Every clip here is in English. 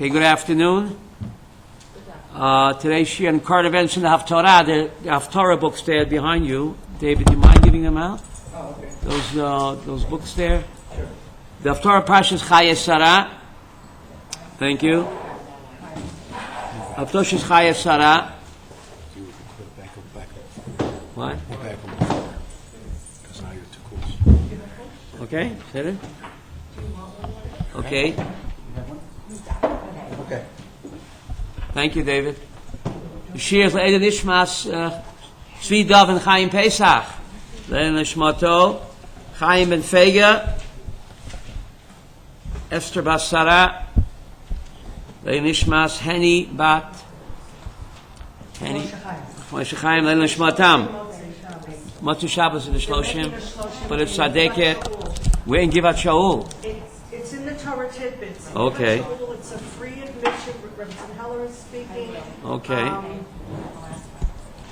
Okay, good afternoon. Today's Shia and current events in the Haftorah. The Haftorah books there behind you. David, do you mind giving them out? Oh, okay. Those books there. Sure. The Haftorah Parshas Chaya Sara. Thank you. Haftorah Chaya Sara. What? Okay, said it. Okay. Okay. Thank you, David. Shir Eden Ishmas Tzvi Dov and Chaim Pesach. Then Shmato Chaim Ben Fega Esther Bas Sara. Then Ishmas Henny Bat Henny Moshe Chaim. Then Shmatam Matu Shabbos in the Shloshim. But it's Sadeket. We're in Givat Shaul. It's in the Torah tidbits. Okay. It's a free admission. Rabbi Heller is speaking. Okay.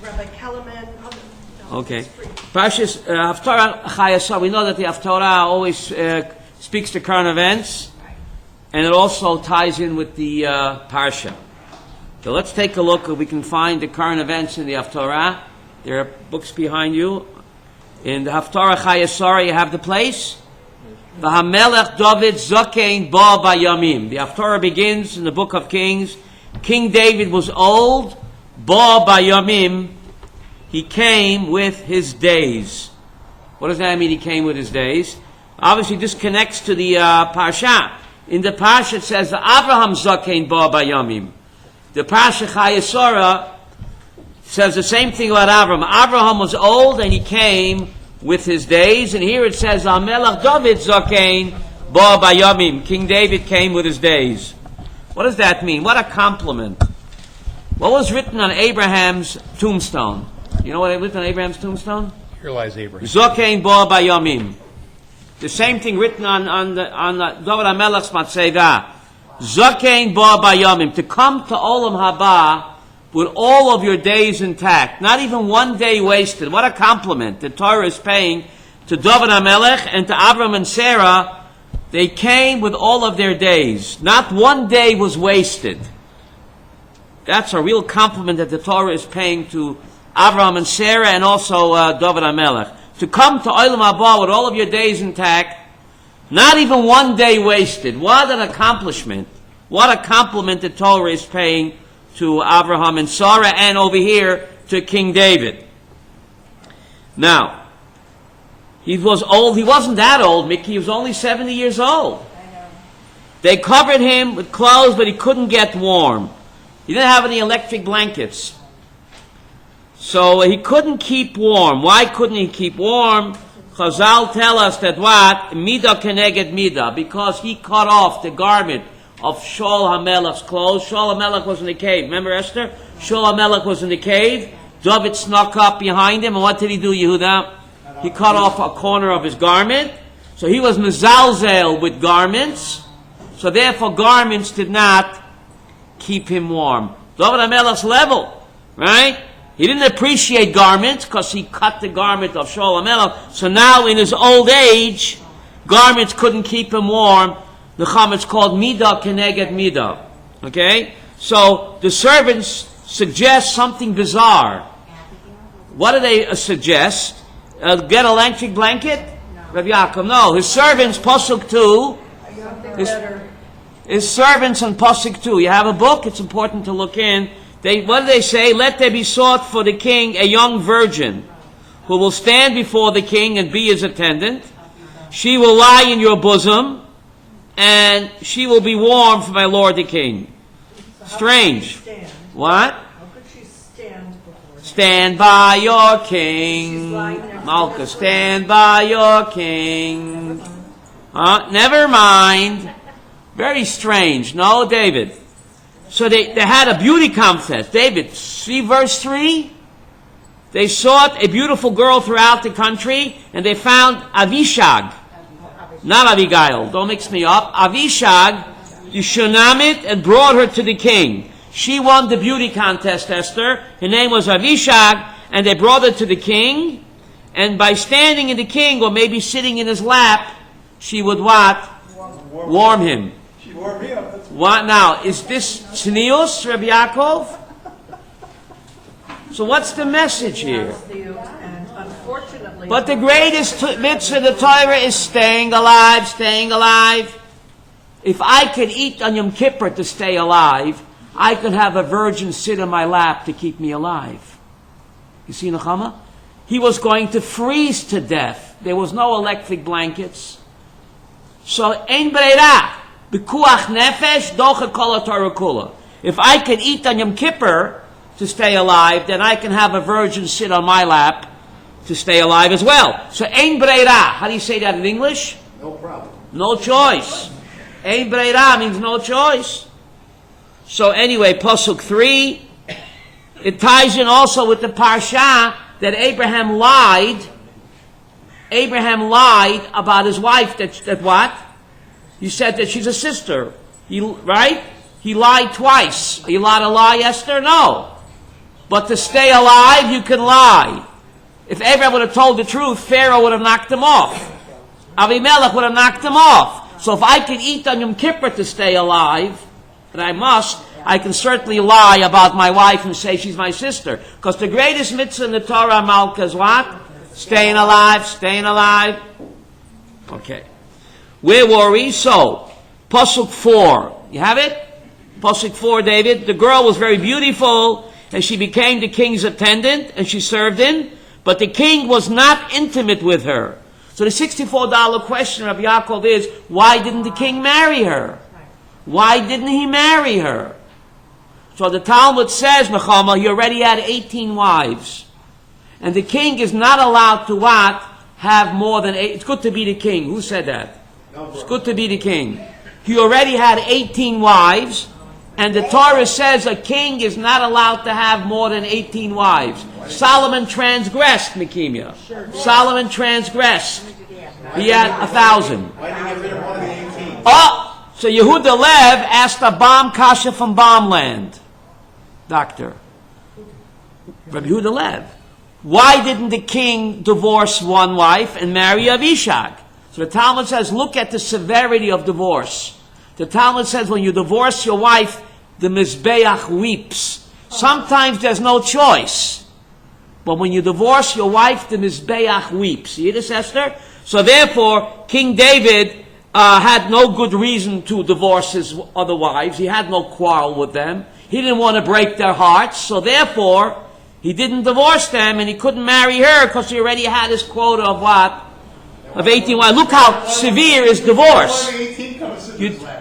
Rabbi Kellerman. Okay. Parshas Haftorah Chaya Sara. We know that the Haftorah always speaks to current events, and it also ties in with the Parsha. So let's take a look if we can find the current events in the Haftorah. There are books behind you. In the Haftorah Chaya Sara, you have the place. V'hamelech David Zokein Ba Bayamim. The Haftorah begins in the book of Kings. King David was old. Ba Bayamim. He came with his days. What does that mean? He came with his days. Obviously, this connects to the Parsha. In the Parsha, it says Avraham Zokein Ba Bayamim. The Parsha Chaya Sara says the same thing about Avraham. Avraham was old and he came with his days, and here it says Amelach David Zokein Ba Bayamim. King David came with his days. What does that mean? What a compliment. What was written on Abraham's tombstone? You know what was written on Abraham's tombstone? Here lies Abraham. Zokein Ba Bayamim. The same thing written on David Amelach's Matzeda. Zokein Ba Bayamim. To come to Olam Haba with all of your days intact, not even one day wasted. What a compliment the Torah is paying to David HaMelech and to Avram and Sarah. They came with all of their days. Not one day was wasted. That's a real compliment that the Torah is paying to Avram and Sarah and also David HaMelech. To come to Olam Haba with all of your days intact, not even one day wasted. What an accomplishment. What a compliment the Torah is paying to Abraham and Sarah, and over here to King David. Now, he was old. He wasn't that old, Mickey. He was only 70 years old. They covered him with clothes, but he couldn't get warm. He didn't have any electric blankets. So he couldn't keep warm. Why couldn't he keep warm? Chazal tell us that what? Midah keneged midah. Because he cut off the garment of Shaul HaMelech's clothes. Shaul HaMelech was in the cave. Remember Esther? Shaul HaMelech was in the cave. David snuck up behind him, and what did he do, Yehuda? He cut off a corner of his garment. So he was mezalzel with garments. So therefore garments did not keep him warm. David HaMelech's level, right? He didn't appreciate garments because he cut the garment of Shaul HaMelech. So now in his old age, garments couldn't keep him warm. The Chametz called Midah Keneged Midah. Okay? So the servants suggest something bizarre. What do they suggest? Get an electric blanket? Rabbi Yaakov, no. His servants, Pasuk 2. His servants on Pasuk 2. You have a book, it's important to look in. What do they say? Let there be sought for the king a young virgin who will stand before the king and be his attendant. She will lie in your bosom, and she will be warm for my lord the king. Strange. What? How could she stand before him? Stand by your king. Malka, stand by your king. Never mind. Very strange. No, David. So they had a beauty contest. David, see verse 3? They sought a beautiful girl throughout the country, and they found Avishag. Not Abigail, don't mix me up. Avishag, Yishunamit, and brought her to the king. She won the beauty contest, Esther. Her name was Avishag, and they brought her to the king. And by standing in the king, or maybe sitting in his lap, she would what? Warm him. She warmed me up. What now? Is this tznius, Rabbi Yaakov? So what's the message here? And unfortunately, But the greatest mitzvah of the Torah is staying alive, staying alive. If I could eat on Yom Kippur to stay alive, I could have a virgin sit on my lap to keep me alive. You see, Nechama? He was going to freeze to death. There was no electric blankets. So, ein breira, b'kuach nefesh, docha kol Torah kula. If I could eat on Yom Kippur to stay alive, then I can have a virgin sit on my lap to stay alive as well. So, ein breira, how do you say that in English? No problem. No choice. Ein breira means no choice. So anyway, Pasuk 3, it ties in also with the Parsha that Abraham lied. Abraham lied about his wife that what? He said that she's a sister. Right? He lied twice. Are you allowed to lie, Esther? No. But to stay alive, you can lie. If Abraham would have told the truth, Pharaoh would have knocked him off. Avimelech would have knocked him off. So if I can eat on Yom Kippur to stay alive, and I must, I can certainly lie about my wife and say she's my sister. Because the greatest mitzvah in the Torah, Malka, is what? Staying alive, staying alive. Okay. Where were we? So, Pasuk 4. You have it? Pasuk 4, David. The girl was very beautiful, and she became the king's attendant, and she served him. But the king was not intimate with her. So the $64 question, Rabbi Yaakov, is, why didn't the king marry her? Why didn't he marry her? So the Talmud says, Nechama, he already had 18 wives. And the king is not allowed to what? Have more than 8. It's good to be the king. Who said that? It's good to be the king. He already had 18 wives. And the Torah says a king is not allowed to have more than 18 wives. Solomon transgressed, Mekimia. Solomon transgressed. He had 1,000. Why did he get rid of one of the 18? Oh! So Yehuda Lev asked a bomb kasha from Bombland. Doctor. Rabbi Yehuda Lev. Why didn't the king divorce one wife and marry Avishag? So the Talmud says, look at the severity of divorce. The Talmud says when you divorce your wife, the Mizbeach weeps. Sometimes there's no choice. But when you divorce your wife, the Mizbeach weeps. You hear this, Esther? So therefore, King David had no good reason to divorce his other wives. He had no quarrel with them. He didn't want to break their hearts. So therefore, he didn't divorce them and he couldn't marry her because he already had his quota of what? Of 18 wives. Look how severe is divorce.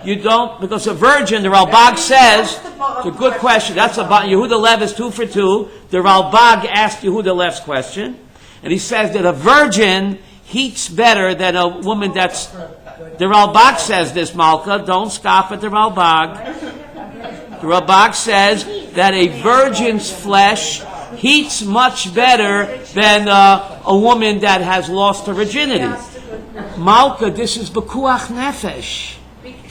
You don't, because a virgin, the Ralbag says, it's a good question. That's about, Yehuda Lev is 2 for 2. The Ralbag asked Yehuda Lev's question. And he says that a virgin heats better than a woman that's, the Ralbag says this, Malka, don't scoff at the Ralbag. The Ralbag says that a virgin's flesh heats much better than a woman that has lost her virginity. Malka, this is Bekuach Nefesh.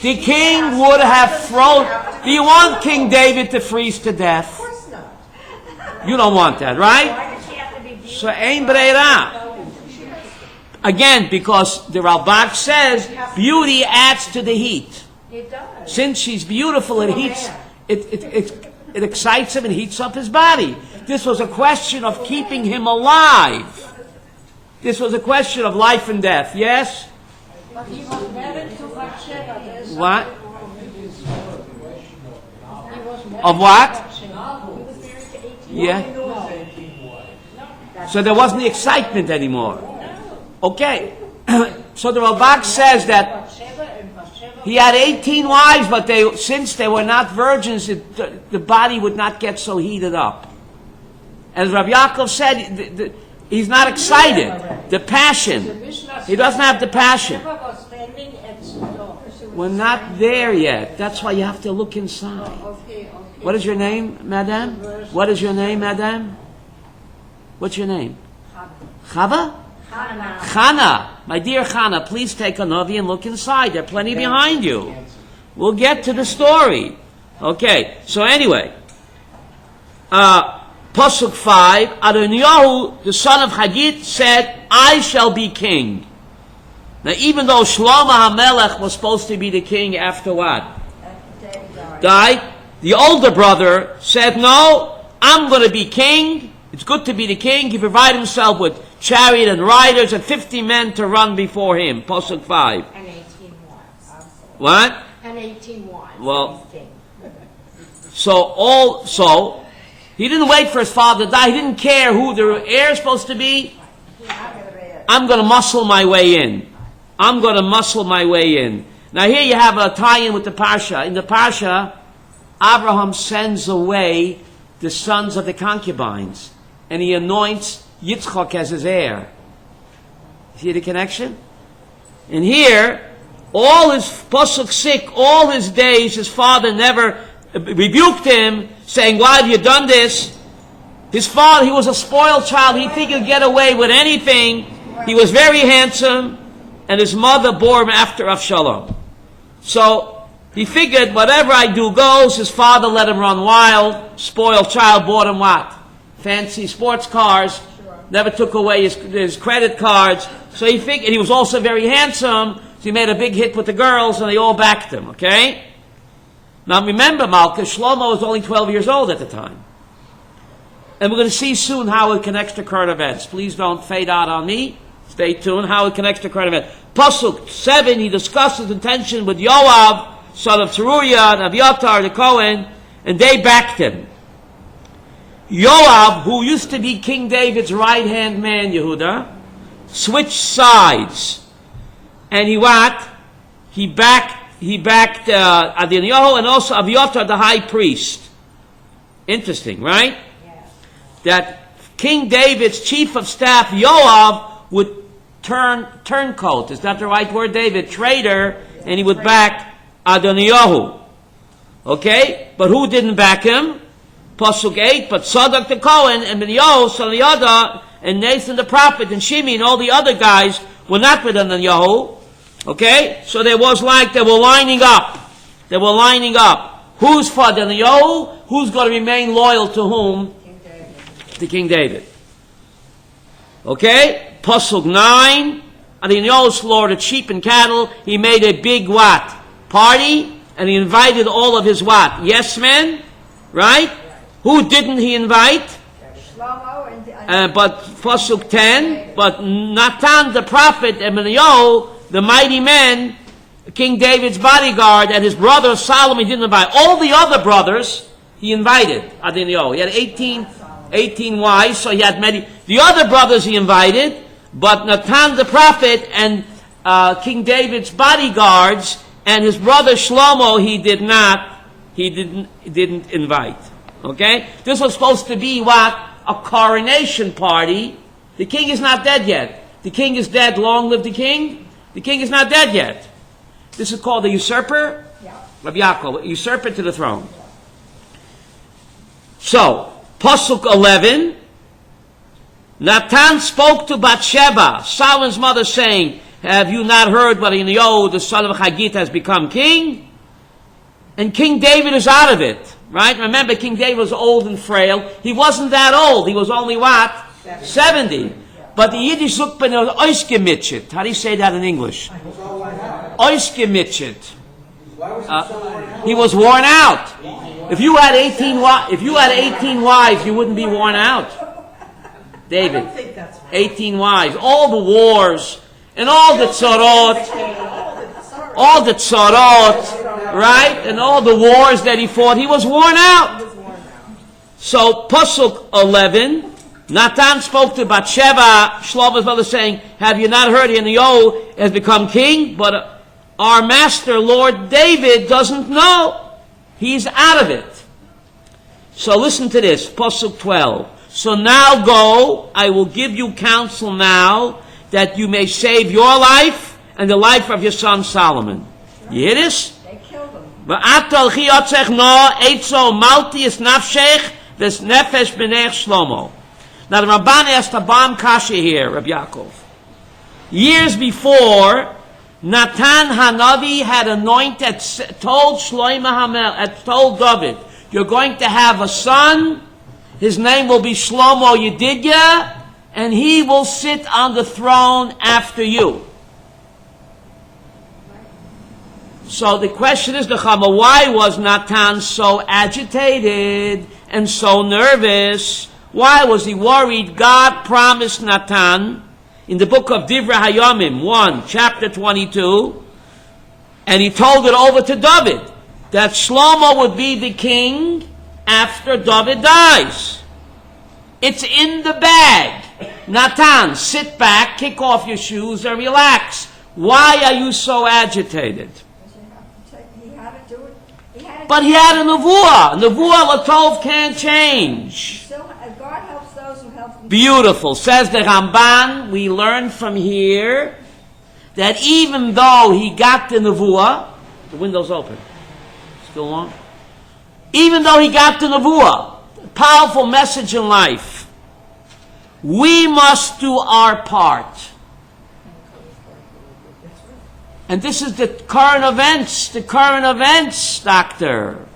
The king would have thrown... Do you want King David to freeze to death? of course not. You don't want that, right? So, ein breira. Again, because the Ralbag says beauty adds to the heat. It does. Since she's beautiful, it heats... It excites him and heats up his body. This was a question of keeping him alive. This was a question of life and death. Yes? But he was married to Bathsheba. What? Of what? He was married to 18. Yeah. So there wasn't the excitement anymore. Okay. So the Ralbag says that he had 18 wives, but since they were not virgins, the body would not get so heated up. As Rabbi Yaakov said, he's not excited. The passion. He doesn't have the passion. We're not there yet. That's why you have to look inside. What is your name, madam? What is your name, madam? What's your name? Chava? Chana. My dear Chana, please take a Navi and look inside. There are plenty behind you. We'll get to the story. Okay, so anyway. Pasuk 5, Adoniyahu, the son of Hagit, said, I shall be king. Now even though Shlomo HaMelech was supposed to be the king after what? died. The older brother said, no, I'm going to be king. It's good to be the king. He provided himself with chariot and riders and 50 men to run before him. Pasuk 5. And 18 wives. What? And 18 wives. Well, so he didn't wait for his father to die. He didn't care who the heir is supposed to be. I'm going to muscle my way in. I'm going to muscle my way in. Now here you have a tie-in with the Parsha. In the Parsha, Abraham sends away the sons of the concubines, and he anoints Yitzchak as his heir. See the connection? And here, all his pasuk sick, all his days, his father never rebuked him, saying, why have you done this? His father, he was a spoiled child. He think he'd get away with anything. He was very handsome, and his mother bore him after Avshalom. So he figured, whatever I do goes. His father let him run wild. Spoiled child, bought him what? Fancy sports cars. Never took away his credit cards. So he figured, he was also very handsome, so he made a big hit with the girls, and they all backed him, okay? Now remember, Malka, Shlomo was only 12 years old at the time. And we're going to see soon how it connects to current events. Please don't fade out on me. Stay tuned, how it connects to current events. Pasuk 7, he discusses intention with Yoav, son of Zeruiah, and Abiatar, the Cohen, and they backed him. Yoav, who used to be King David's right-hand man, Yehuda, switched sides. And he what? He backed Adoniyahu and also Abiatar, the high priest. Interesting, right? Yes. That King David's chief of staff, Yoav, would turncoat. Is that the right word, David? Traitor, and he would back Adoniyahu. Okay? But who didn't back him? Pasuk 8, but Sadak the Cohen, and Benyahu, son of Yada, and Nathan the prophet, and Shimi, and all the other guys were not with Adoniyahu. Okay? So they were lining up. They were lining up. Who's for Adoniyahu? Who's going to remain loyal to whom? King David. To King David. Okay? Pasuk 9, Adoniyahu slaughtered sheep and cattle. He made a big what? Party, and he invited all of his what? Yes men? Right? Who didn't he invite? Shlomo and But Pasuk 10, but Natan the prophet and Benyahu, the mighty men, King David's bodyguard, and his brother Solomon, he didn't invite. All the other brothers he invited. Adoniyahu. He had 18 wives, so he had many. The other brothers he invited, but Natan the prophet and King David's bodyguards and his brother Shlomo he didn't invite. Okay? This was supposed to be what? A coronation party. The king is not dead yet. The king is dead. Long live the king. The king is not dead yet. This is called the usurper. Rabbi Yaakov, usurper to the throne. So, Pasuk 11, Natan spoke to Bathsheba, Solomon's mother, saying, have you not heard what Adoniyahu, the son of Chagit, has become king? And King David is out of it. Right? Remember, King David was old and frail. He wasn't that old. He was only what? 70. But the Yiddish Zukban was oisgemitchet. How do you say that in English? Oisgemitchet. He was worn out. If you had 18 wives, you wouldn't be worn out. David. I don't think that's right. 18 wives. All the wars and all the tzarot. All the tzarot, right? And all the wars that he fought, he was worn out. So, Pasuk 11, Natan spoke to Bathsheba, Shlomo's mother, saying, have you not heard Adoniyahu has become king? But our master, Lord David, doesn't know. He's out of it. So listen to this, Pasuk 12. So now go, I will give you counsel now, that you may save your life, and the life of your son Solomon. You hear this? they killed him. Now the Ramban asked a bomb kasha here, Rabbi Yaakov. Years before, Natan Hanavi had anointed, told told David, you're going to have a son, his name will be Shlomo Yedidya, and he will sit on the throne after you. So the question is, Nechama, why was Natan so agitated and so nervous? Why was he worried? God promised Natan in the book of Divrei Hayomim 1, chapter 22, and he told it over to David, that Shlomo would be the king after David dies. It's in the bag. Natan, sit back, kick off your shoes, and relax. Why are you so agitated? He had to do it. But he had a nevuah. Nevuah Latov can't change. So, God helps those who help themselves. Beautiful. Says the Ramban, we learn from here that even though he got the nevuah, the window's open. Still on? Even though he got the nevuah, powerful message in life, we must do our part. And this is the current events, doctor.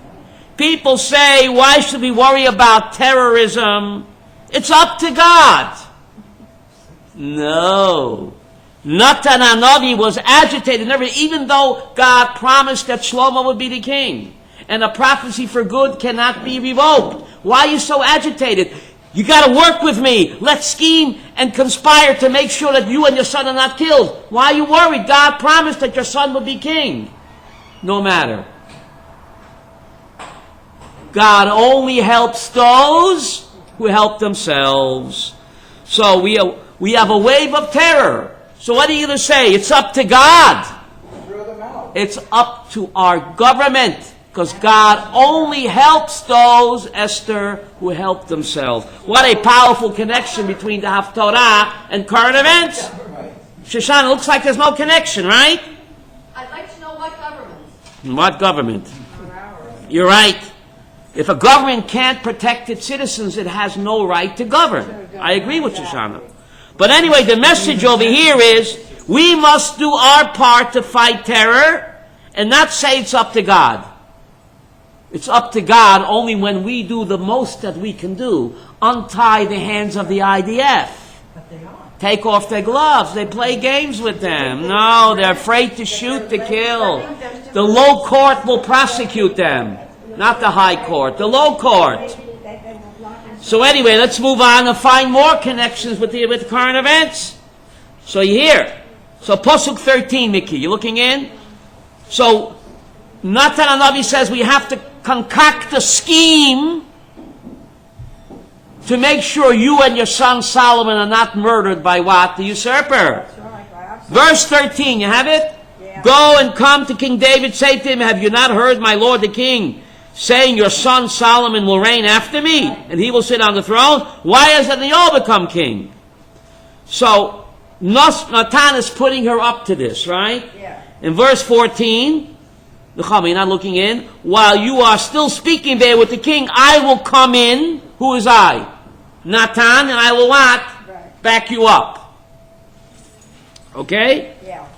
People say, why should we worry about terrorism? It's up to God. No. Natan HaNavi was agitated, even though God promised that Shlomo would be the king. And a prophecy for good cannot be revoked. Why are you so agitated? You got to work with me. Let's scheme and conspire to make sure that you and your son are not killed. Why are you worried? God promised that your son would be king. No matter. God only helps those who help themselves. So we have a wave of terror. So what are you going to say? It's up to God. Throw them out. It's up to our government. Because God only helps those, Esther, who help themselves. What a powerful connection between the Haftorah and current events. Shoshana, looks like there's no connection, right? I'd like to know what government. What government? You're right. If a government can't protect its citizens, it has no right to govern. I agree with Shoshana. But anyway, the message over here is, we must do our part to fight terror, and not say it's up to God. It's up to God only when we do the most that we can do. Untie the hands of the IDF. Take off their gloves. They play games with them. No, they're afraid to shoot, to kill. The low court will prosecute them. Not the high court. The low court. So anyway, let's move on and find more connections with current events. So you hear. So Pasuk 13, Mickey, you looking in? So Natan HaNavi says we have to concoct a scheme to make sure you and your son Solomon are not murdered by what? The usurper. Verse 13, you have it? Yeah. Go and come to King David, say to him, have you not heard my lord the king saying your son Solomon will reign after me and he will sit on the throne? Why hasn't he all become king? So Natan is putting her up to this, right? Yeah. In verse 14, Nechama, you're not looking in. While you are still speaking there with the king, I will come in. Who is I? Natan, and I will what? Right. Back you up. Okay? Yeah.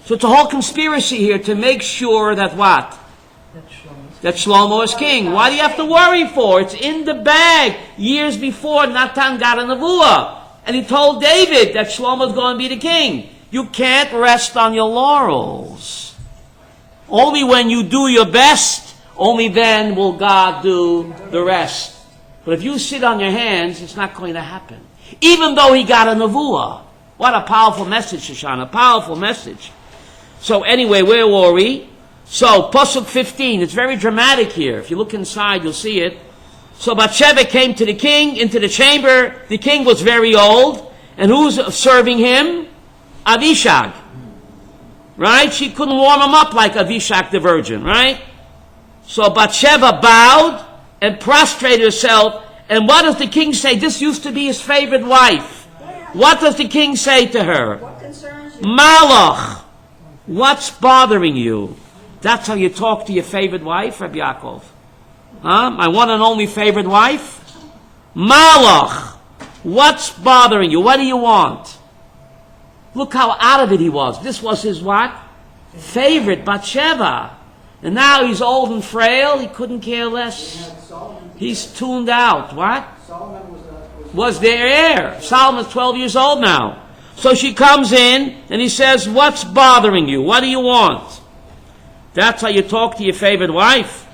So it's a whole conspiracy here to make sure that what? That Shlomo is king. Why do you have to worry for? It's in the bag. Years before, Natan got a nevuah. And he told David that Shlomo is going to be the king. You can't rest on your laurels. Only when you do your best, only then will God do the rest. But if you sit on your hands, it's not going to happen. Even though he got a nevuah. What a powerful message, Shoshana. Powerful message. So anyway, where were we? So, Pasuk 15. It's very dramatic here. If you look inside, you'll see it. So Bathsheba came to the king, into the chamber. The king was very old. And who's serving him? Avishag. Right? She couldn't warm him up like Avishag the virgin, right? So Bathsheba bowed and prostrated herself. And what does the king say? This used to be his favorite wife. What does the king say to her? What concerns you? Malach, what's bothering you? That's how you talk to your favorite wife, Rabbi Yaakov? Huh? My one and only favorite wife? Malach, what's bothering you? What do you want? Look how out of it he was. This was his what? Favorite, Bathsheba. And now he's old and frail. He couldn't care less. He's tuned out. What? Solomon was their heir. Solomon's 12 years old now. So she comes in and he says, what's bothering you? What do you want? That's how you talk to your favorite wife.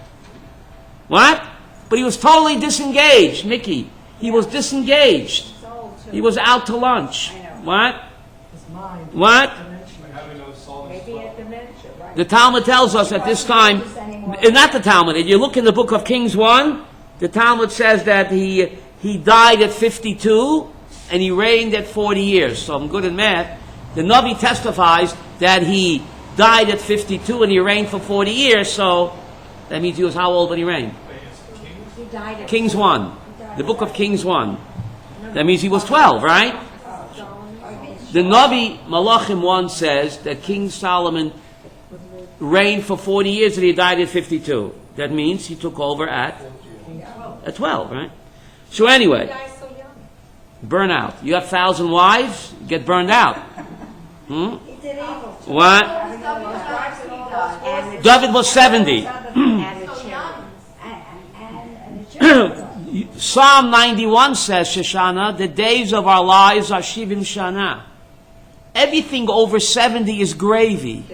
What? But he was totally disengaged, Mickey. He was disengaged. He's old, too. He was out to lunch. I know. What? His mind. What? Maybe a dementia, right? The Talmud tells us at this time, not the Talmud, if you look in the book of Kings 1, the Talmud says that he died at 52 and he reigned at 40 years. So I'm good in math. The Navi testifies that he died at 52 and he reigned for 40 years. So that means he was how old when he reigned? He died at Kings 1. The book of Kings 1. That means he was 12, right? The Navi Malachim 1 says that King Solomon reigned for 40 years and he died at 52. That means he took over at 12, right? So anyway, burnout. You have 1,000 wives, you get burned out. Hmm? He did evil. What? David was 70. Psalm 91 says, Shoshana, the days of our lives are Shivim Shana. Everything over 70 is gravy.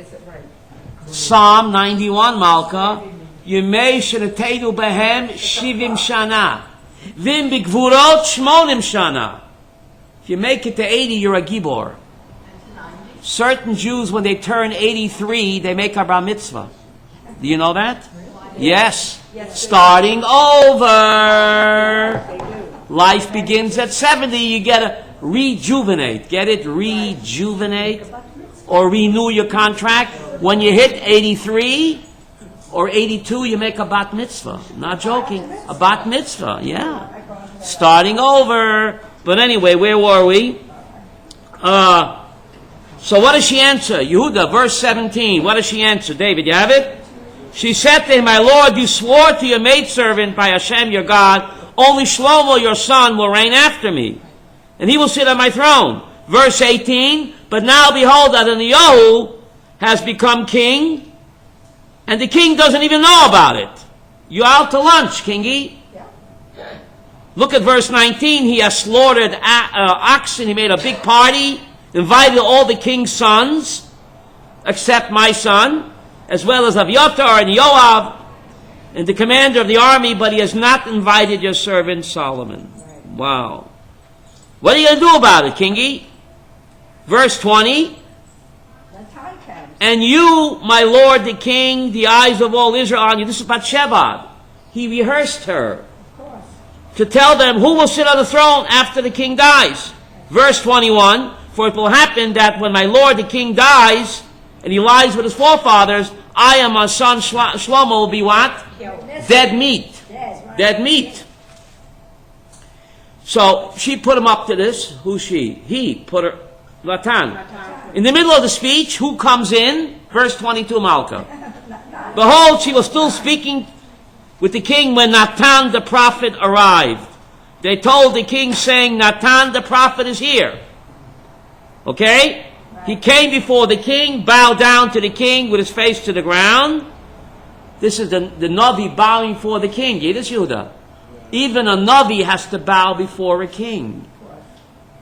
Psalm 91, Malka, Yemei Shenateidu Behem Shivim Shana. Vim Bigvurot Shmonim Shana. If you make it to 80, you're a Gibor. Certain Jews, when they turn 83, they make a bar mitzvah. Do you know that? Yes. Starting over. Life begins at 70. You get to rejuvenate. Get it? Rejuvenate. Or renew your contract. When you hit 83 or 82, you make a bat mitzvah. Not joking. A bat mitzvah. Yeah. Starting over. But anyway, where were we? So what does she answer? Yehuda, verse 17. What does she answer? David, you have it? She said to him, my Lord, you swore to your maidservant by Hashem your God, only Shlomo your son will reign after me, and he will sit on my throne. Verse 18, but now behold, Adoniyahu has become king, and the king doesn't even know about it. You out to lunch, kingy. Look at verse 19. He has slaughtered oxen. He made a big party, invited all the king's sons, except my son, as well as Aviatar and Yoav, and the commander of the army, but he has not invited your servant Solomon. Wow. What are you going to do about it, kingy? Verse 20. And you, my lord the king, the eyes of all Israel on you. This is Bathsheba. He rehearsed her to tell them who will sit on the throne after the king dies. Verse 21. For it will happen that when my lord the king dies, and he lies with his forefathers, I and my son Shlomo will be what? Dead meat. Dead meat. So she put him up to this. Who's she? He put her. Natan. In the middle of the speech, who comes in? Verse 22, Malka. Behold, she was still speaking with the king when Natan the prophet arrived. They told the king, saying, Natan the prophet is here. Okay? He came before the king, bowed down to the king with his face to the ground. This is the Navi bowing for the king. Yiddish Yehuda. Even a Navi has to bow before a king.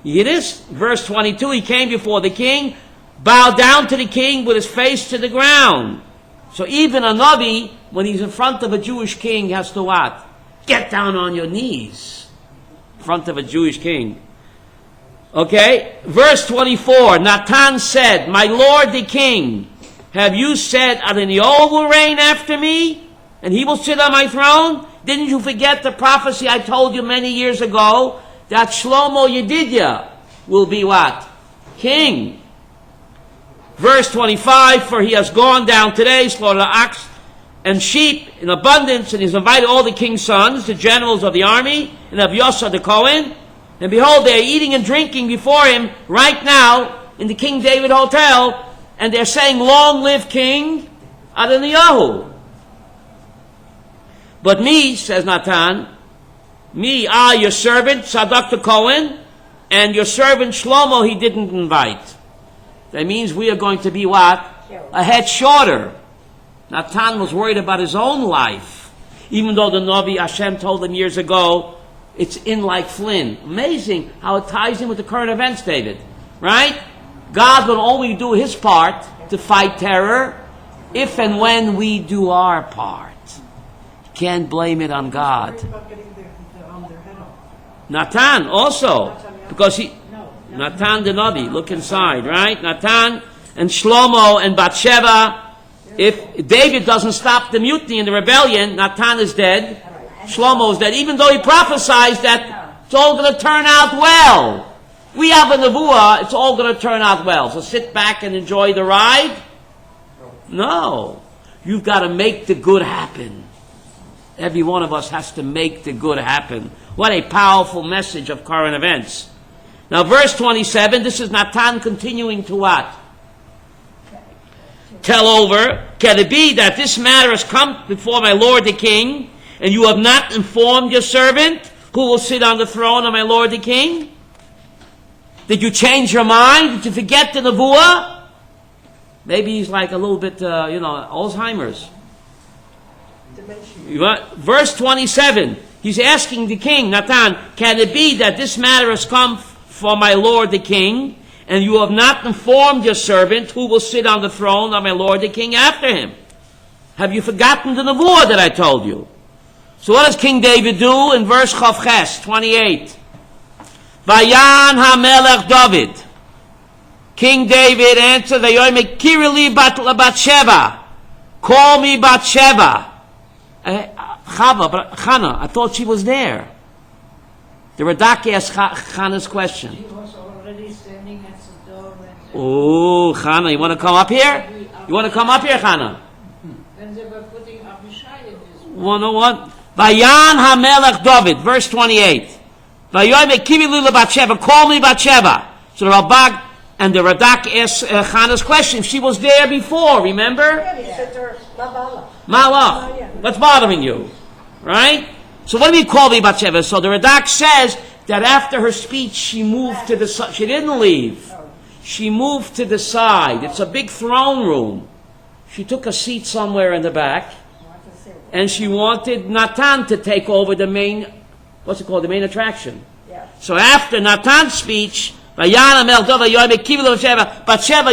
Yiddish. Verse 22, he came before the king, bowed down to the king with his face to the ground. So even a Navi, when he's in front of a Jewish king, has to what? Get down on your knees in front of a Jewish king. Okay, verse 24, Natan said, my lord the king, have you said Adoniyahu will reign after me, and he will sit on my throne? Didn't you forget the prophecy I told you many years ago, that Shlomo Yedidia will be what? King. Verse 25, for he has gone down today, slaughtered ox and sheep in abundance, and he's invited all the king's sons, the generals of the army, and of Yosa the Kohen. And behold, they are eating and drinking before him right now in the King David Hotel, and they're saying, long live King Adoniyahu. But me, says Natan, me, your servant, Sadak the Kohen, and your servant Shlomo, he didn't invite. That means we are going to be what? A head shorter. Natan was worried about his own life. Even though the Navi Hashem told him years ago, it's in like Flynn. Amazing how it ties in with the current events, David. Right? God will only do his part to fight terror If and when we do our part, you can't blame it on God. Worried about getting their head off. Natan also, because Natan the Navi, look inside, right? Natan and Shlomo and Bathsheba. If David doesn't stop the mutiny and the rebellion, Natan is dead. Shlomo is dead, even though he prophesies that it's all going to turn out well. We have a nevuah, it's all going to turn out well. So sit back and enjoy the ride? No. You've got to make the good happen. Every one of us has to make the good happen. What a powerful message of current events. Now verse 27, this is Natan continuing to what? Tell over, can it be that this matter has come before my lord the king, and you have not informed your servant who will sit on the throne of my lord the king? Did you change your mind? Did you forget the nevuah? Maybe he's like a little bit, Alzheimer's. Verse 27, he's asking the king, Natan, can it be that this matter has come for my lord the king, and you have not informed your servant who will sit on the throne of my lord the king after him? Have you forgotten the nevuah that I told you? So what does King David do in verse Chavches 28? Vayan HaMelech David. King David answered, Vayomer Kirili Bathsheba. Call me Bathsheba. Chana, I thought she was there. The Radak asked Chana's question. She was already standing at the door. Oh, Chana, you want to come up here? You want to come up here, Chana? When they were putting Abishai in this room. 101. Vayan HaMelech David, verse 28. Vayomer Kirili Bathsheba. Call me Bathsheba. So the Rabbi and the Radak asked Chana's question. She was there before, remember? He said to her, Labala. Malach. What's bothering you? Right? So what do we call me Bathsheba? So the Radak says that after her speech, she moved to the side. She didn't leave. She moved to the side. It's a big throne room. She took a seat somewhere in the back. And she wanted Natan to take over the main, the main attraction. Yeah. So after Natan's speech, Bathsheba,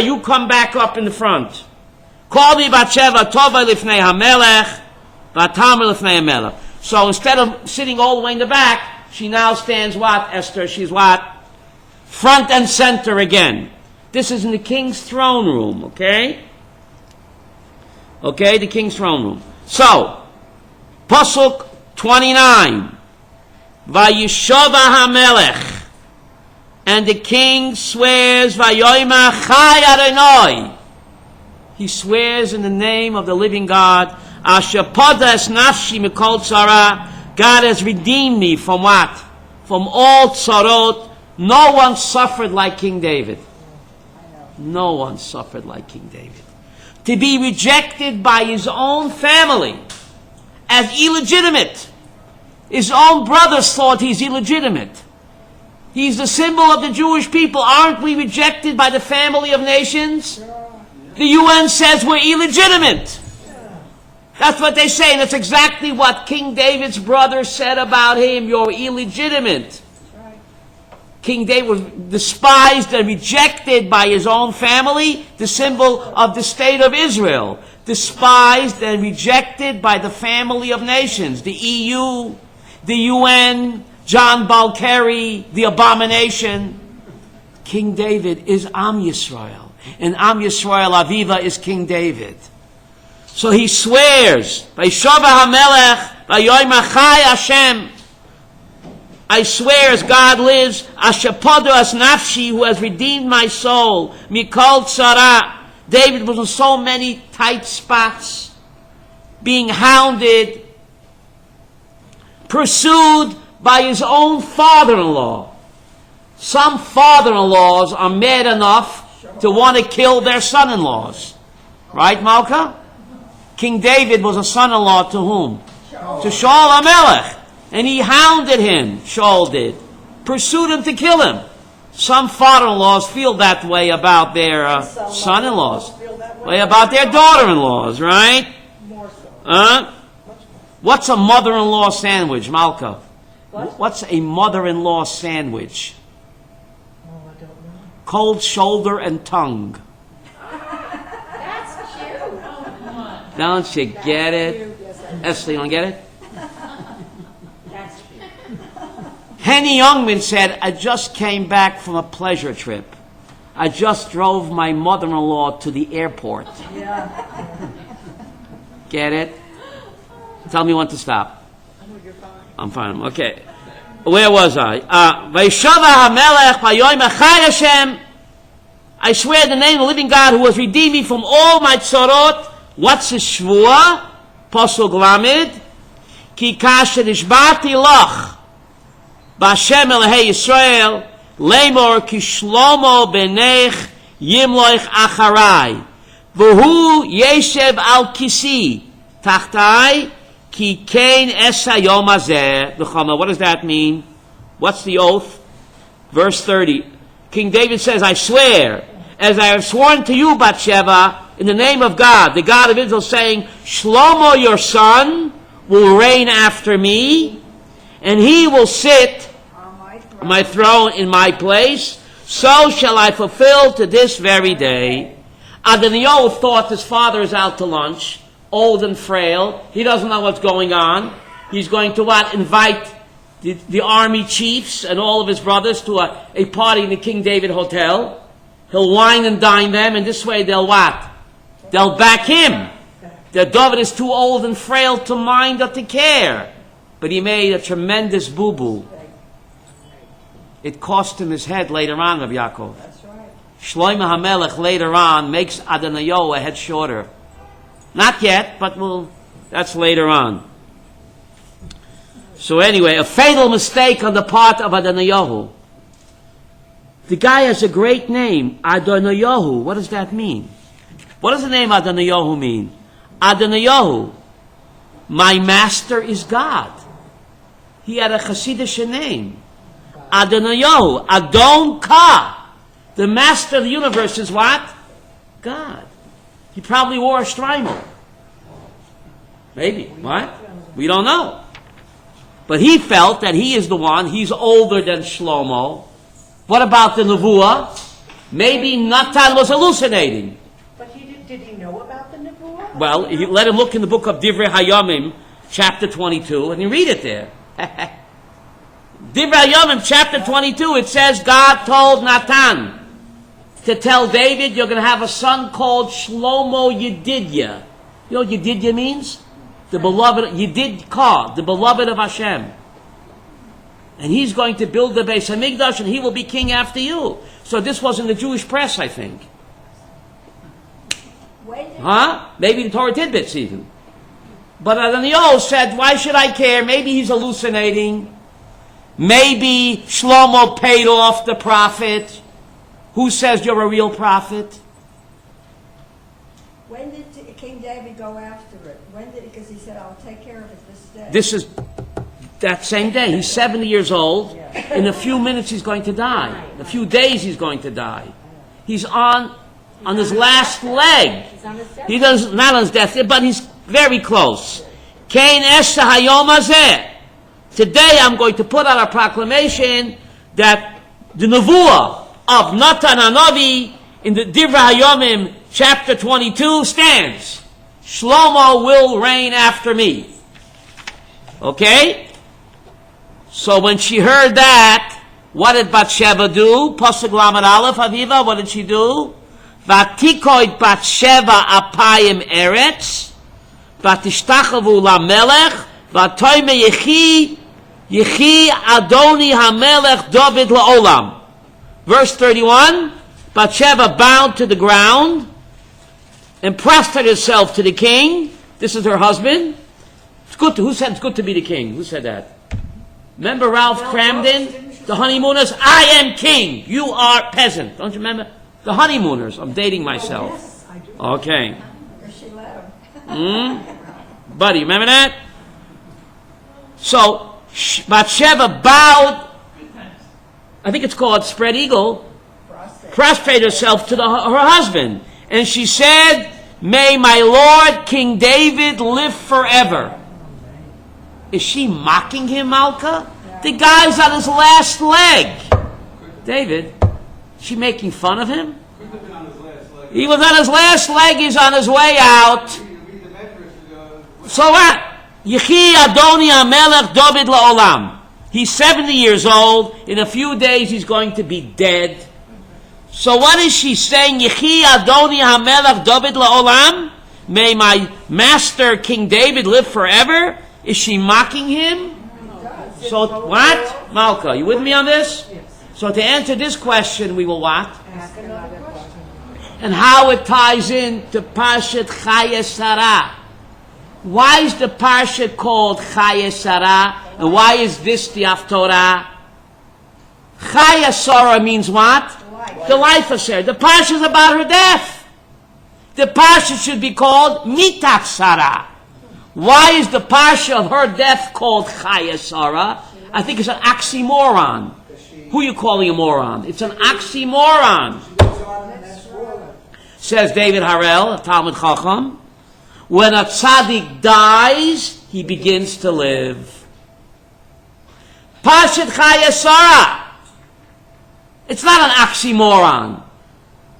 you come back up in the front. Call me Bathsheba, Tova Lifnei HaMelech, Vatamer Lifnei HaMelech. So instead of sitting all the way in the back, she now stands what, Esther? She's what? Front and center again. This is in the king's throne room, okay? Okay, the king's throne room. So, Pasuk 29. Vayishova HaMelech. And the king swears, Vayoyma Chai Adonai. He swears in the name of the living God, Asher Podas Nafshi Mikol Tzara. God has redeemed me from what? From all tzarot. No one suffered like King David. No one suffered like King David. To be rejected by his own family as illegitimate. His own brothers thought he's illegitimate. He's the symbol of the Jewish people. Aren't we rejected by the family of nations? The UN says we're illegitimate. That's what they say, and that's exactly what King David's brother said about him. You're illegitimate. King David was despised and rejected by his own family, the symbol of the state of Israel. Despised and rejected by the family of nations, the EU, the UN, John Balkari, the abomination. King David is Am Yisrael, and Am Yisrael Aviva is King David. So he swears, Vayishova HaMelech, Vayoyma Chai Hashem. I swear as God lives, Asher Podas Nafshi, who has redeemed my soul, Mikol Tzara. David was in so many tight spots, being hounded, pursued by his own father-in-law. Some father-in-laws are mad enough to want to kill their son-in-laws. Right, Malka? King David was a son-in-law to whom? To Shaul HaMelech. And he hounded him, Shaul did. Pursued him to kill him. Some father-in-laws feel that way about their son-in-laws. Way about their daughter-in-laws, right? More so. What's a mother-in-law sandwich, Malka? What's a mother-in-law sandwich? Oh, I don't know. Cold shoulder and tongue. That's cute. Don't you get it? Esther, you don't get it? That's true. Henny Youngman said, I just came back from a pleasure trip. I just drove my mother-in-law to the airport. Get it? Tell me when to stop. I'm fine. Okay. Where was I? Vayshava HaMelech Vayomer Chai Hashem. I swear in the name of the living God who has redeemed me from all my tzorot. What's his shvua? Pasuk Lamed. Ki kasher nishbati lach. B'Hashem Elahei Yisrael. Lemor ki shlomo benech yimloich acharai. V'hu yeshev al kisi. Tachtai. Ki kain esa yom hazeh. What does that mean? What's the oath? Verse 30. King David says, I swear, as I have sworn to you, Bathsheba, in the name of God, the God of Israel, saying, Shlomo, your son, will reign after me, and he will sit on my throne in my place. So shall I fulfill to this very day. Adoniah thought his father is out to lunch, old and frail. He doesn't know what's going on. He's going to what? Invite the army chiefs and all of his brothers to a party in the King David Hotel. He'll wine and dine them, and this way they'll what? They'll back him. That David is too old and frail to mind or to care. But he made a tremendous boo-boo. It cost him his head later on, Rabbi Yaakov. That's right. Shlomo HaMelech later on makes Adoniah a head shorter. Not yet, but that's later on. So anyway, a fatal mistake on the part of Adoniah. The guy has a great name, Adoniah. What does that mean? What does the name Adoniah mean? Adoniah, my master is God. He had a Hasidic name. Adoniah, Adon Ka. The master of the universe is what? God. He probably wore a strimal. Maybe. What? We don't know. But he felt that he is the one. He's older than Shlomo. What about the Nevuah? Maybe Natan was hallucinating. But did he know about the Nebuah? Well, let him look in the book of Divrei Hayamim, chapter 22, and you read it there. Divrei Hayamim, chapter 22, it says God told Natan to tell David, you're going to have a son called Shlomo Yedidya. You know what Yedidya means? The beloved, Yedidka, the beloved of Hashem. And he's going to build the Beis Hamikdash, and he will be king after you. So this was in the Jewish press, I think. Maybe the Torah tidbits even. But Adoniah said, why should I care? Maybe he's hallucinating. Maybe Shlomo paid off the prophet. Who says you're a real prophet? When did King David go after it? Because he said, I'll take care of it this day. This is that same day. He's 70 years old. In a few minutes he's going to die. In a few days he's going to die. He's on his last leg. He does not on his death, but he's very close. Kain Esha Hayom Hazeh. Today I'm going to put out a proclamation that the Nevuah of Natan HaNavi in the Divrei Hayomim chapter 22 stands. Shlomo will reign after me. Okay? So when she heard that, what did Bathsheba do? Pasuk Lamed Aleph, Aviva, what did she do? Vatikoid Bathsheba apayim eretz, vatishtachavu lamelech, vatoyme yechi Adoni hamelech David laolam. Verse 31, Bathsheba bowed to the ground and prostrated herself to the king. This is her husband. It's good who said it's good to be the king? Who said that? Remember Ralph Cramden? The honeymooners? I am king. You are peasant. Don't you remember? The honeymooners. I'm dating myself. Yes, I do. Okay. Or she let him. Buddy, remember that? So, Bathsheba bowed, I think it's called spread eagle, prostrate herself to her husband. And she said, may my Lord King David live forever. Is she mocking him, Malka? The guy's on his last leg. David, is she making fun of him? He was on his last leg. He's on his way out. So what? Yechi Adoni HaMelech David La'olam. He's 70 years old. In a few days he's going to be dead. So what is she saying? Yechi Adoni HaMelech David La'olam? May my master King David live forever? Is she mocking him? So what? Malka, you with me on this? So to answer this question, we will what? And how it ties in to Parshat Chaya Sara. Why is the Parsha called Chaya Sara? And why is this the Haftorah? Chaya Sara means what? The life of Sarah. The Parsha is about her death. The Parsha should be called Mitat Sara. Why is the Parsha of her death called Chaya Sara? I think it's an oxymoron. Who are you calling a moron? It's an oxymoron. Says David Harel, a Talmud Chacham. When a tzaddik dies, he begins to live. Parshat Chaya Sara. It's not an oxymoron.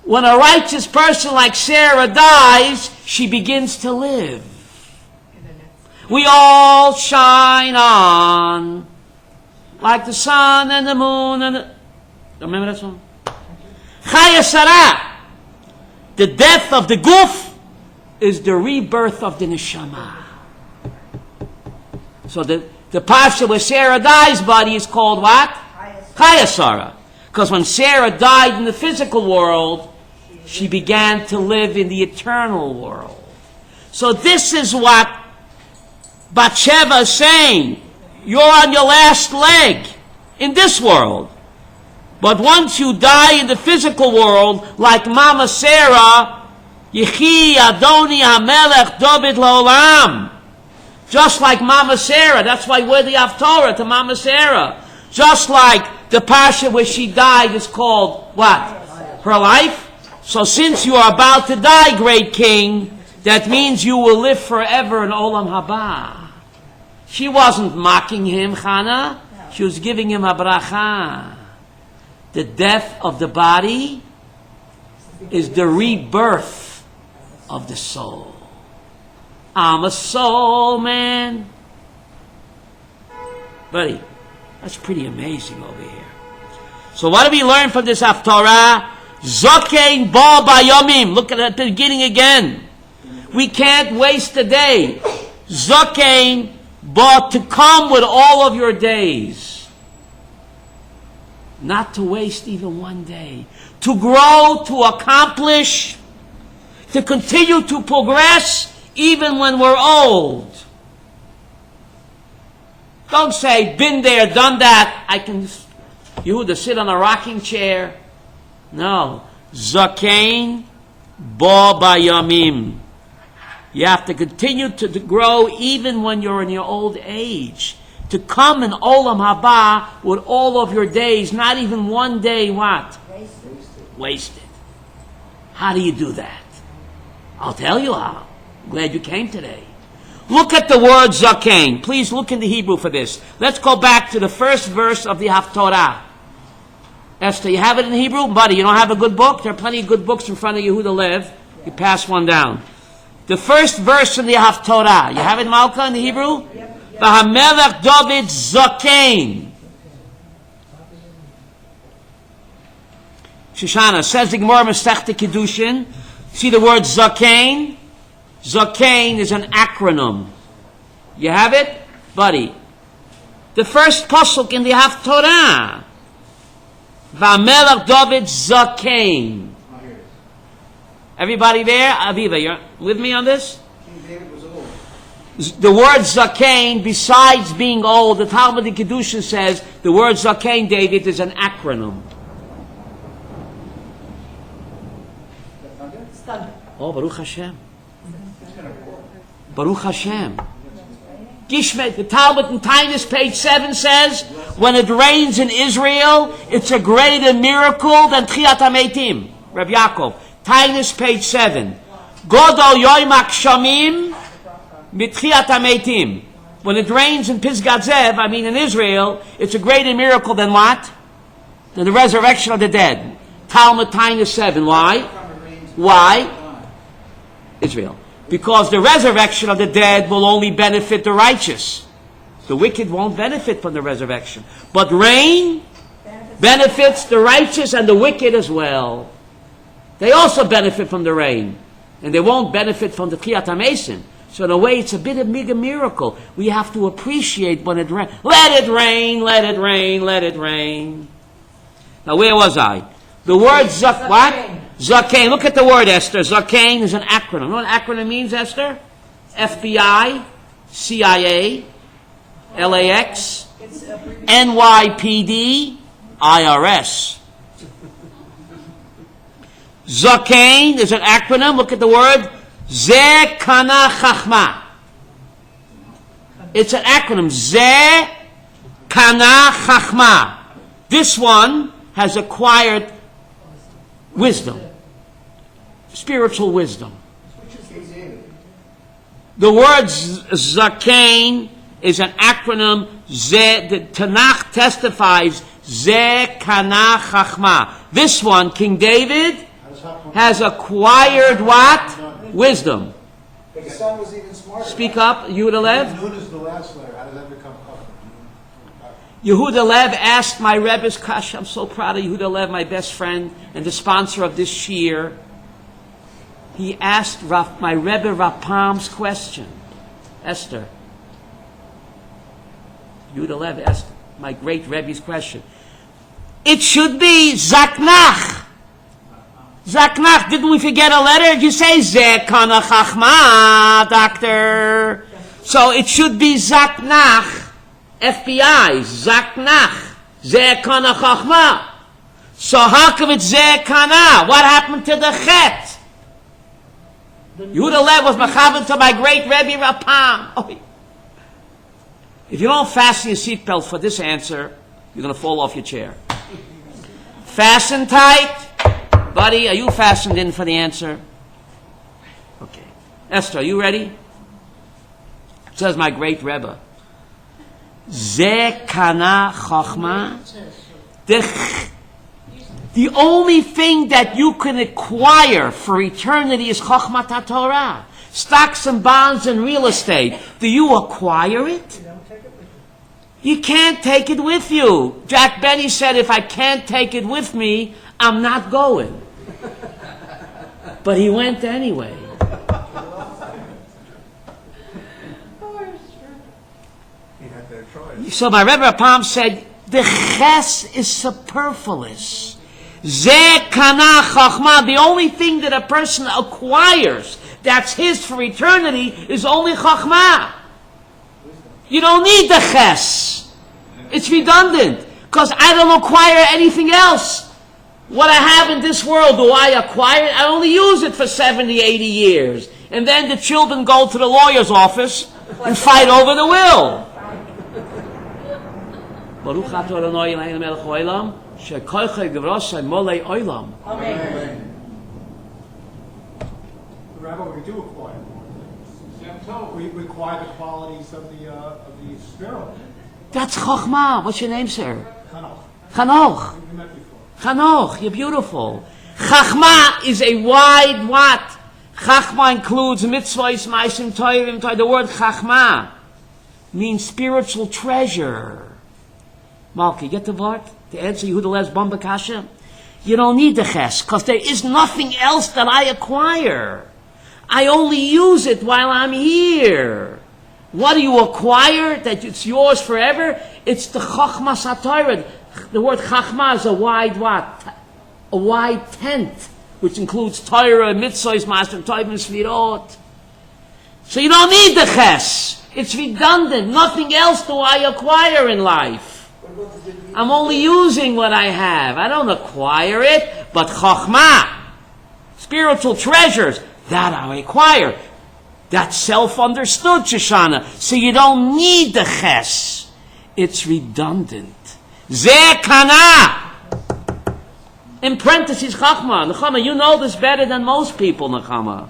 When a righteous person like Sarah dies, she begins to live. We all shine on like the sun and the moon and the... Remember that song? Chaya Sara. The death of the guf is the rebirth of the neshama. So the parsha where Sarah dies, buddy, is called what? Chaya Sara. Because when Sarah died in the physical world, she began to live in the eternal world. So this is what Bathsheba is saying. You're on your last leg in this world. But once you die in the physical world, like Mama Sarah, Yechi Adoni HaMelech David La'olam. Just like Mama Sarah. That's why we're the Haftorah to Mama Sarah. Just like the Parsha where she died is called what? Her life. So since you are about to die, great king, that means you will live forever in Olam Haba. She wasn't mocking him, Chana. She was giving him a bracha. The death of the body is the rebirth of the soul. I'm a soul man. Buddy, that's pretty amazing over here. So what do we learn from this Haftorah? Zokein bo bayomim. Look at the beginning again. We can't waste a day. Zokein bo, to come with all of your days. Not to waste even one day. To grow, to accomplish, to continue to progress even when we're old. Don't say, been there, done that. I can, Yehuda, sit on a rocking chair. No. Zakein bo bayamim. You have to continue to grow even when you're in your old age. To come in Olam Haba with all of your days, not even one day, what? Wasted. How do you do that? I'll tell you how. I'm glad you came today. Look at the word Zakein. Please look in the Hebrew for this. Let's go back to the first verse of the Haftorah. Esther, you have it in Hebrew? Buddy, you don't have a good book? There are plenty of good books in front of you who to live. You pass one down. The first verse in the Haftorah. You have it, Malka, in the Hebrew? V'hamelech David Zakein. Shoshana says the Gemara Masechta Kiddushin. See the word Zakein? Zakein is an acronym. You have it, buddy? The first pasuk in the Haftorah. V'hamelech David Zakein. Everybody there? Aviva, you're with me on this? King David was old. The word Zakein, besides being old, the Talmud in Kedushin says the word Zakein, David, is an acronym. Oh, Baruch Hashem. Baruch Hashem. Gishmet, the Talmud in Tainus, page 7 says, when it rains in Israel, it's a greater miracle than Tchiat HaMeitim. Rabbi Yaakov. Tainus, page 7. Godol Yoimak Shamim Mitchiat HaMeitim. When it rains in Pisgat Zev, I mean in Israel, it's a greater miracle than what? Than the resurrection of the dead. Talmud Tainus 7. Why? Why? Israel. Because the resurrection of the dead will only benefit the righteous. The wicked won't benefit from the resurrection. But rain benefits the righteous and the wicked as well. They also benefit from the rain. And they won't benefit from the Tchiyat HaMesim. So in a way, it's a bit of a miracle. We have to appreciate when it rains. Let it rain, let it rain, let it rain. Now where was I? The word what? Zakain. Look at the word, Esther. Zakain is an acronym. You know what an acronym means, Esther? FBI, CIA, LAX, NYPD, IRS. Zakain is an acronym. Look at the word. Ze Kana Chachma. It's an acronym. Ze Kana Chachma. This one has acquired wisdom. Spiritual wisdom. The word Zakain is an acronym. The Tanakh testifies Ze Kana Chachma. This one, King David, has acquired what? Wisdom. But the son was even smarter. Speak up, Yehuda Lev. Nun is the last letter. How does that become Chacham? Yehuda Lev asked my Rebbe's Kash. I'm so proud of Yehuda Lev, my best friend and the sponsor of this shir. He asked my Rebbe Rapam's question. Esther. Yehuda Lev asked my great Rebbe's question. It should be Zaknach. Zaknach, didn't we forget a letter? You say Zekana Chachma, doctor. So it should be Zaknach, FBI, Zaknach, Zekana Chachma. So how come it's Zekana? What happened to the Chet? Yehuda Lev was mechavan to my great Rebbe Rapam. Oh. If you don't fasten your seatbelt for this answer, you're going to fall off your chair. Fasten tight. Buddy, are you fastened in for the answer? Okay. Esther, are you ready? Says my great Rebbe. Ze kana chachma. The only thing that you can acquire for eternity is chachmat HaTorah. Stocks and bonds and real estate. Do you acquire it? You can't take it with you. Jack Benny said, if I can't take it with me, I'm not going. But he went anyway. So my Rebbe Rapam said, the ches is superfluous. Ze kana chachma. The only thing that a person acquires that's his for eternity is only chachma. You don't need the ches. It's redundant. Because I don't acquire anything else. What I have in this world, do I acquire it? I only use it for 70, 80 years. And then the children go to the lawyer's office and fight over the will. Baruch atah Adonai Eloheinu melech haolam, shekoychei gevurosai molei olam. Amen. Rabbi, we do acquire more. We acquire the qualities of the sparrow. That's Chochmah. What's your name, sir? Chanoch. Chanoch. We met before. Chanoch, you're beautiful. Chachma is a wide what? Chachma includes mitzvahs, ma'asim toivim. The word Chachma means spiritual treasure. Malki, get the word? The answer, Yehuda Lev's Bamba Kasha? You don't need the ches, because there is nothing else that I acquire. I only use it while I'm here. What do you acquire that it's yours forever? It's the Chachma Satorah. The word Chachma is a wide what? A wide tent, which includes Torah, Mitzvahs, Master Toivim, Svirot. So you don't need the Ches. It's redundant. Nothing else do I acquire in life. I'm only using what I have. I don't acquire it, but Chachma, spiritual treasures, that I acquire. That's self-understood, Shoshana. So you don't need the Ches. It's redundant. Ze kana. In parentheses, Chachma. Nechama, you know this better than most people, Nechama.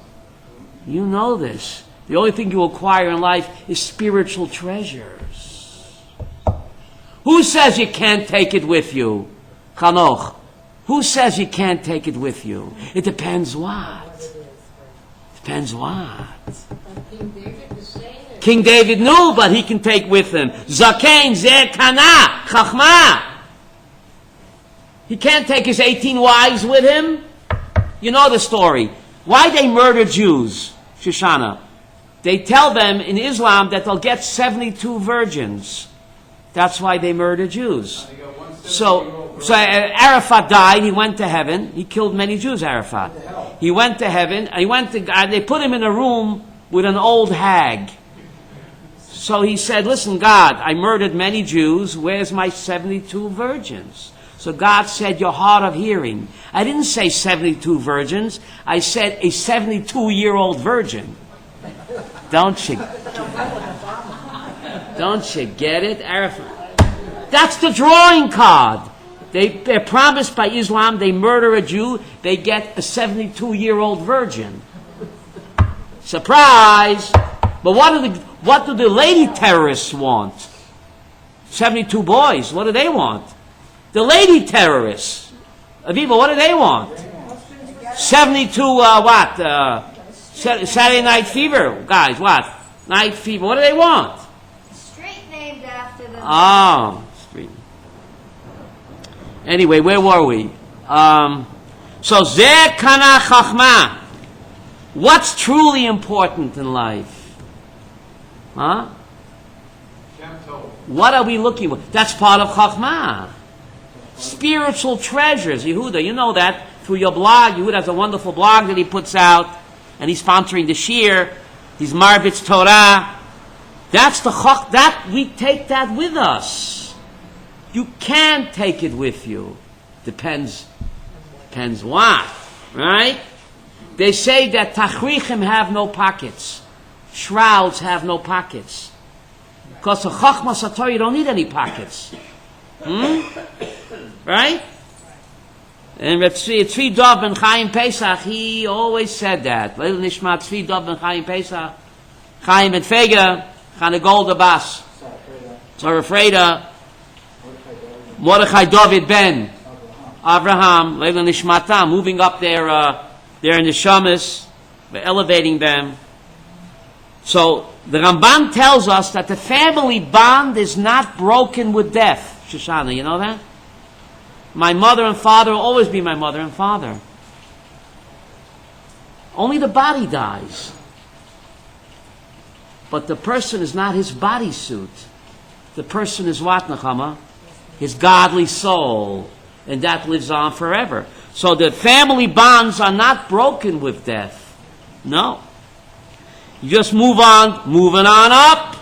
You know this. The only thing you acquire in life is spiritual treasures. Who says you can't take it with you? Chanoch. Who says you can't take it with you? It depends what? Depends what. King David is saying it. King David knew, but he can take with him. Zakein, Zer Kana, Chachma. He can't take his 18 wives with him. You know the story. Why they murder Jews, Shoshana? They tell them in Islam that they'll get 72 virgins. That's why they murder Jews. So Arafat died. He went to heaven. He killed many Jews, Arafat. He went to heaven. They put him in a room with an old hag. So he said, listen, God, I murdered many Jews. Where's my 72 virgins? So God said, you're hard of hearing. I didn't say 72 virgins. I said a 72-year-old virgin. Don't you get it? Arafat. That's the drawing card. They're promised by Islam, they murder a Jew, they get a 72-year-old virgin. Surprise! But what do the lady terrorists want? 72 boys, what do they want? The lady terrorists. Aviva, what do they want? 72, Saturday Night Fever. Guys, what? Night Fever. What do they want? Street named after them. Oh, street. Anyway, where were we? So, Zer Kana Chachma. What's truly important in life? Huh? What are we looking for? That's part of Chachma. Spiritual treasures. Yehuda, you know that through your blog. Yehuda has a wonderful blog that he puts out, and he's sponsoring the Shir. He's Marbitz Torah. That's the Chach. That we take that with us. You can't take it with you. Depends what, right? They say that Tachrichim have no pockets. Shrouds have no pockets. Because the Chachma Sator, you don't need any pockets. Right? And Tzvi Dov ben Chaim Pesach, he always said that. Leil Nishmat Tzvi Dov ben Chaim Pesach, Chaim ben Fega, Chane Golda Bas, Tzara Freda, Mordechai David ben Abraham, Leil Nishmatam, moving up there in the Shamas, elevating them. So the Ramban tells us that the family bond is not broken with death. Shoshana, you know that? My mother and father will always be my mother and father. Only the body dies. But the person is not his bodysuit. The person is what, Nechama? His godly soul. And that lives on forever. So the family bonds are not broken with death. No. You just moving on up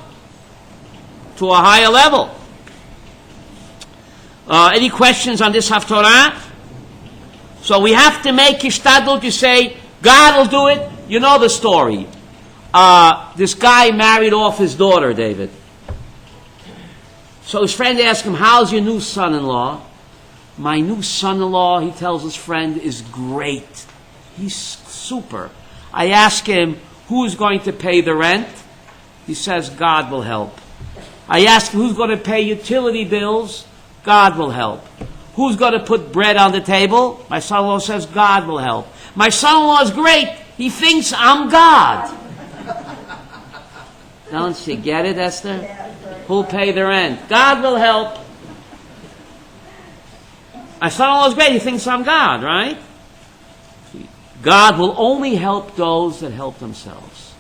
to a higher level. Any questions on this Haftorah? So we have to make ishtadlut. You say, God will do it. You know the story. This guy married off his daughter, David. So his friend asked him, how's your new son-in-law? My new son-in-law, he tells his friend, is great. He's super. I asked him, who's going to pay the rent? He says, God will help. I asked him, who's going to pay utility bills? God will help. Who's going to put bread on the table? My son-in-law says, God will help. My son-in-law is great. He thinks I'm God. Don't you get it, Esther? Who'll pay the rent? God will help. My son-in-law is great. He thinks I'm God, right? God will only help those that help themselves.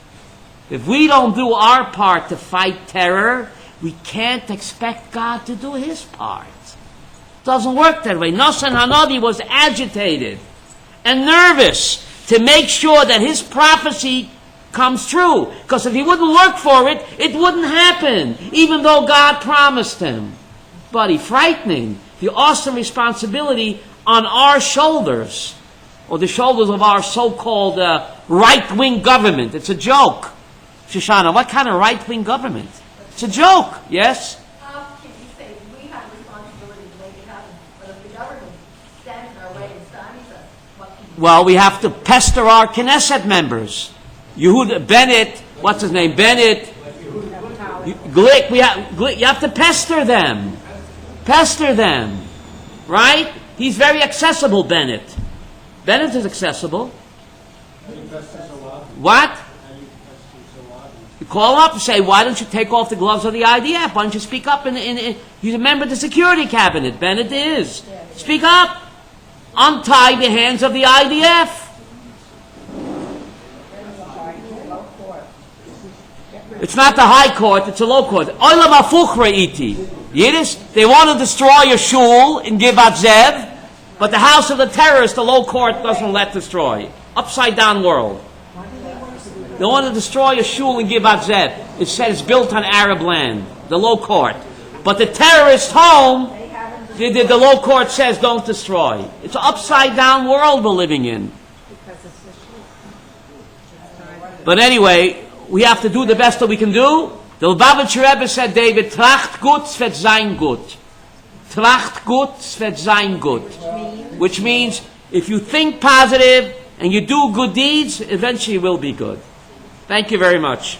If we don't do our part to fight terror, we can't expect God to do his part. Doesn't work that way. Nasan Hanadi was agitated and nervous to make sure that his prophecy comes true. Because if he wouldn't work for it, it wouldn't happen, even though God promised him. Buddy, frightening. The awesome responsibility on our shoulders, or the shoulders of our so-called right-wing government. It's a joke. Shoshana, what kind of right-wing government? It's a joke, yes? How can you say we have a responsibility to make it happen, but if the government stands in our way and stymies us, what can you do? Well, we have to pester our Knesset members. Yehuda Bennett, what's his name? Bennett, Glick. You have to pester them. Pester them, right? He's very accessible, Bennett. Bennett is accessible. He pesters a lot. What? You call him up and say, why don't you take off the gloves of the IDF? Why don't you speak up? He's a member of the security cabinet. Bennett is. Speak up. Untie the hands of the IDF. It's not the high court, it's a low court. Olam afuchra iti. Yiddish, they want to destroy your shul in Givat Zev, but the house of the terrorist, the low court, doesn't let destroy. Upside down world. They want to destroy your shul in Givat Zev. It said it's built on Arab land, the low court. But the terrorist home, the low court says don't destroy. It's an upside down world we're living in. But anyway, we have to do the best that we can do. The Lubavitcher Rebbe said, David, tracht gut, es wird sein gut. Tracht gut, es wird sein gut. Which means, if you think positive and you do good deeds, eventually it will be good. Thank you very much.